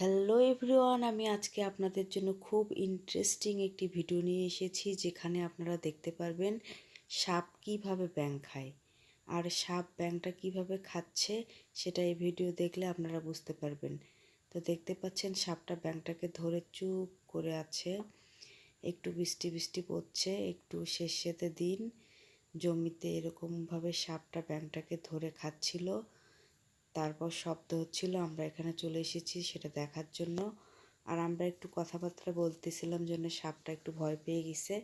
Hello everyone, আমি আজকে আপনাদের জন্য খুব ইন্টারেস্টিং একটি ভিডিও নিয়ে এসেছি, যেখানে আপনারা দেখতে পারবেন সাপ কিভাবে ব্যাঙ খায়। আর সাপ ব্যাঙটা কিভাবে খাচ্ছে সেটা এই ভিডিও দেখলে আপনারা বুঝতে পারবেন। তো দেখতে পাচ্ছেন সাপটা ব্যাঙটাকে ধরে চুপ করে আছে। একটু বৃষ্টি বৃষ্টি পড়ছে, একটু শেষেতে দিন, জমিতে এরকমভাবে সাপটা ব্যাঙটাকে ধরে খাচ্ছিল। তারপর শব্দ হচ্ছিল, আমরা এখানে চলে এসেছি সেটা দেখার জন্য। আর আমরা একটু কথাবার্তা বলতেছিলাম জন্য সাপটা একটু ভয় পেয়ে গেছে,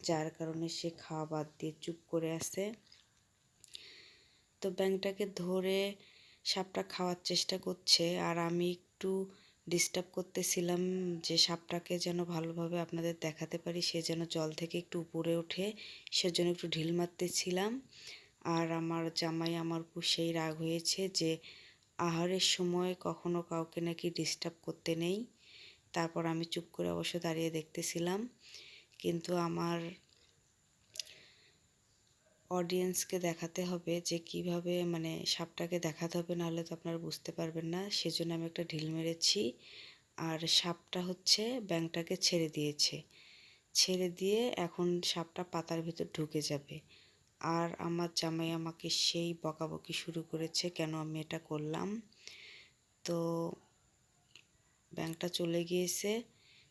যার কারণে সে খাওয়া বাদ দিয়ে চুপ করে আছে। তো ব্যাঙটাকে ধরে সাপটা খাওয়ার চেষ্টা করছে, আর আমি একটু ডিস্টার্ব করতেছিলাম যে সাপটাকে যেন ভালোভাবে আপনাদের দেখাতে পারি, সে যেন জল থেকে একটু উপরে ওঠে, সেজন্য একটু ঢিল মারতেছিলাম। আর আমার জামাই আমার উপর সেই রাগ হয়েছে যে আহারের সময় কখনো কাউকে নাকি ডিস্টার্ব করতে নেই। তারপর আমি চুপ করে অবশ্য দাঁড়িয়ে দেখতেছিলাম, কিন্তু আমার অডিয়েন্সকে দেখাতে হবে যে কিভাবে সাপটাকে দেখাতে হবে, নাহলে তো আপনারা বুঝতে পারবেন না। সেজন্য আমি একটা ঢিল মেরেছি, আর সাপটা হচ্ছে ব্যাঙটাকে ছেড়ে দিয়েছে। ছেড়ে দিয়ে এখন সাপটা পাতার ভিতর ঢুকে যাবে। আর আমার জামাই আমাকে সেই বকাবকি শুরু করেছে কেন আমি এটা করলাম। তো ব্যাঙটা চলে গিয়েছে,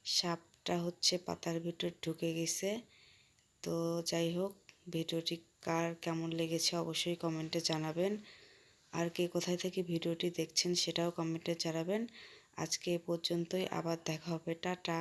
সাপটা হচ্ছে পাতার ভিতর ঢুকে গেছে। তো যাই হোক, ভিডিওটি কার কেমন লেগেছে অবশ্যই কমেন্টে জানাবেন। আর কে কোথায় থেকে ভিডিওটি দেখছেন সেটাও কমেন্টে জানাবেন। আজকে এ পর্যন্তই, আবার দেখা হবে, টাটা।